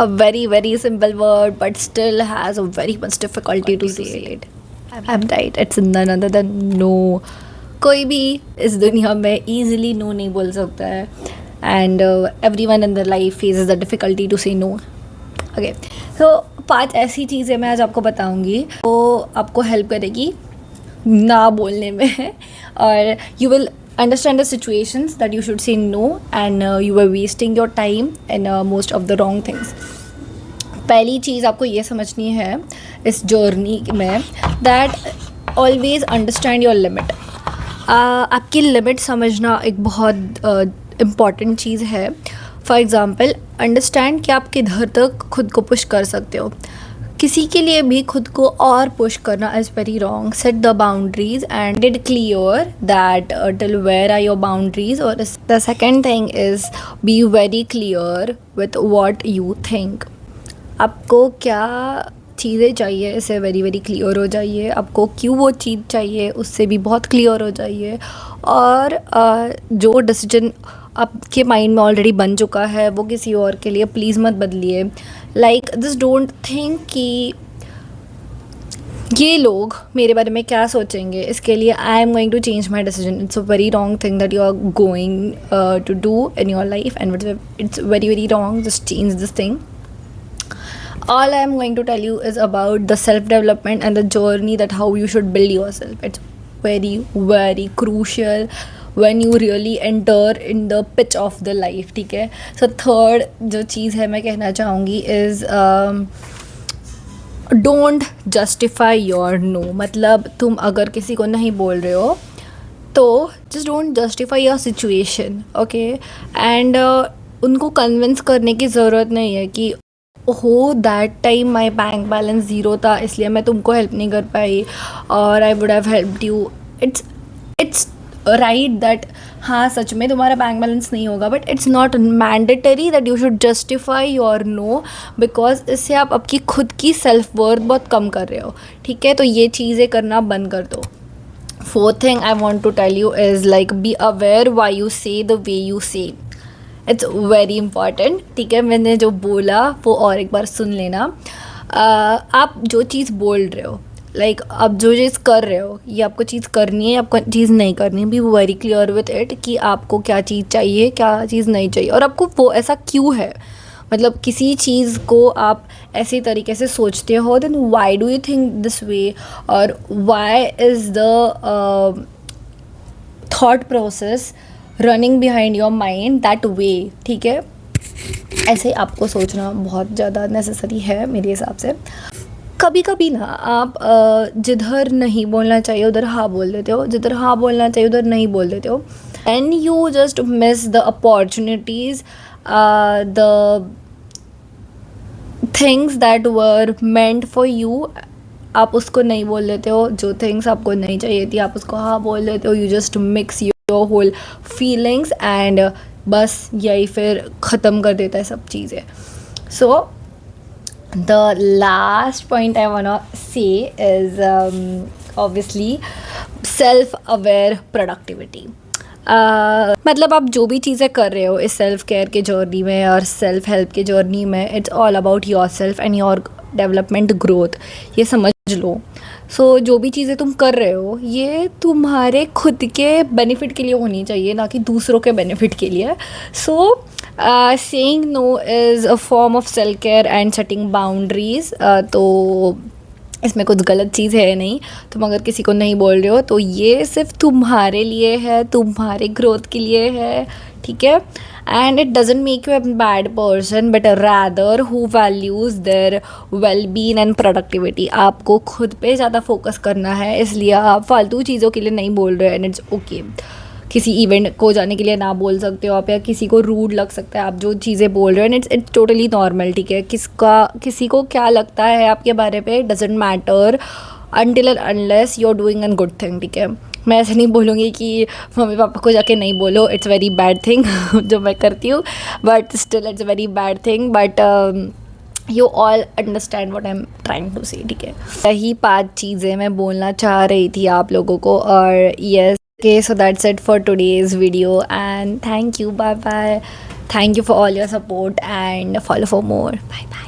a very very simple word but still has a very much difficulty to say it. I'm right, it's none other than no. कोई भी इस दुनिया में easily no नहीं बोल सकता है, and everyone in their life faces the difficulty to say no. Okay, so 5 ऐसी चीज़ें मैं आज आपको बताऊंगी वो आपको हेल्प करेगी ना बोलने में और you will understand the situations that you should say no and you were wasting your time in most of the wrong things. पहली चीज़ आपको ये समझनी है इस जर्नी में that always understand your limit. आपकी लिमिट समझना एक बहुत इम्पॉर्टेंट चीज़ है. फॉर एग्ज़ाम्पल अंडरस्टैंड कि आप किधर तक खुद को पुश कर सकते हो. किसी के लिए भी खुद को और पुश करना is very wrong. Set the boundaries and did clear that till where are your boundaries. और the second thing is be very clear with what you think. आपको क्या चीज़ें चाहिए इससे वेरी वेरी क्लियर हो जाइए. आपको क्यों वो चीज़ चाहिए उससे भी बहुत क्लियर हो जाइए. और जो डिसीजन आपके माइंड में ऑलरेडी बन चुका है वो किसी और के लिए प्लीज़ मत बदलिए. लाइक दिस डोंट थिंक कि ये लोग मेरे बारे में क्या सोचेंगे इसके लिए I am going to change my decision. It's a very wrong thing that you are going to do in your life and it's very very wrong. Just change this thing. All I am going to tell you is about the self-development and the journey that how you should build yourself. It's very, very crucial when you really enter in the pitch of the life. ठीक है. So third जो चीज़ है मैं कहना चाहूँगी is don't justify your no. मतलब तुम अगर किसी को नहीं बोल रहे हो तो just don't justify your situation. Okay. And उनको कन्विंस करने की ज़रूरत नहीं है कि हो that time my bank balance zero था इसलिए मैं तुमको हेल्प नहीं कर पाई और I would have helped you. It's right that हाँ सच में तुम्हारा बैंक बैलेंस नहीं होगा but it's not mandatory that you should justify your no because इससे आप आपकी खुद की सेल्फ वर्थ बहुत कम कर रहे हो. ठीक है. तो ये चीज़ें करना बंद कर दो. Fourth thing I want to tell you is like be aware why you say the way you say. It's very important. ठीक है. मैंने जो बोला वो और एक बार सुन लेना. आप जो चीज़ बोल रहे हो लाइक आप जो चीज़ कर रहे हो ये आपको चीज़ करनी है आपको चीज़ नहीं करनी है. B very clear with it कि आपको क्या चीज़ चाहिए क्या चीज़ नहीं चाहिए और आपको वो ऐसा क्यों है. मतलब किसी चीज़ को आप ऐसे तरीके से सोचते हो then why do you think this way और why is the thought process running behind your mind that way. ठीक है. ऐसे आपको सोचना बहुत ज़्यादा नेसेसरी है मेरे हिसाब से. कभी कभी ना आप जिधर नहीं बोलना चाहिए उधर हाँ बोल देते हो. जिधर हाँ बोलना चाहिए उधर नहीं बोल देते हो. And you just miss the opportunities the things that were meant for you. आप उसको नहीं बोल देते हो. जो थिंग्स आपको नहीं चाहिए थी आप उसको हाँ बोल देते हो. You just mix your whole feelings and बस यही फिर ख़त्म कर देता है सब चीज़ें. So the last point I want to say is obviously self aware productivity. मतलब आप जो भी चीज़ें कर रहे हो इस सेल्फ केयर के जर्नी में और सेल्फ हेल्प के जर्नी में it's all about your self and your development growth. ये समझ लो. सो जो भी चीज़ें तुम कर रहे हो ये तुम्हारे खुद के बेनिफिट के लिए होनी चाहिए ना कि दूसरों के बेनिफिट के लिए. So saying no is a form of self care and setting boundaries. तो इसमें कुछ गलत चीज़ है नहीं. तुम अगर किसी को नहीं बोल रहे हो तो ये सिर्फ तुम्हारे लिए है तुम्हारे ग्रोथ के लिए है. ठीक है. And it doesn't make you a bad person but rather who values their wellbeing and productivity. आपको खुद पे ज़्यादा फोकस करना है इसलिए आप फालतू चीज़ों के लिए नहीं बोल रहे हो. And it's okay. किसी इवेंट को जाने के लिए ना बोल सकते हो आप या किसी को रूड लग सकता है आप जो चीज़ें बोल रहे हो. And it's totally normal. ठीक है. किसी को क्या लगता है आपके बारे पे doesn't matter until and unless you are doing an good thing. ठीक है. मैं ऐसे नहीं बोलूँगी कि मम्मी पापा को जाके नहीं बोलो. इट्स वेरी बैड थिंग जो मैं करती हूँ but still it's very bad thing. But you all understand what I am trying to say. ठीक है. यही 5 चीज़ें मैं बोलना चाह रही थी आप लोगों को. और yes okay, so that's it for today's video and thank you. Bye bye. Thank you for all your support and follow for more. Bye bye.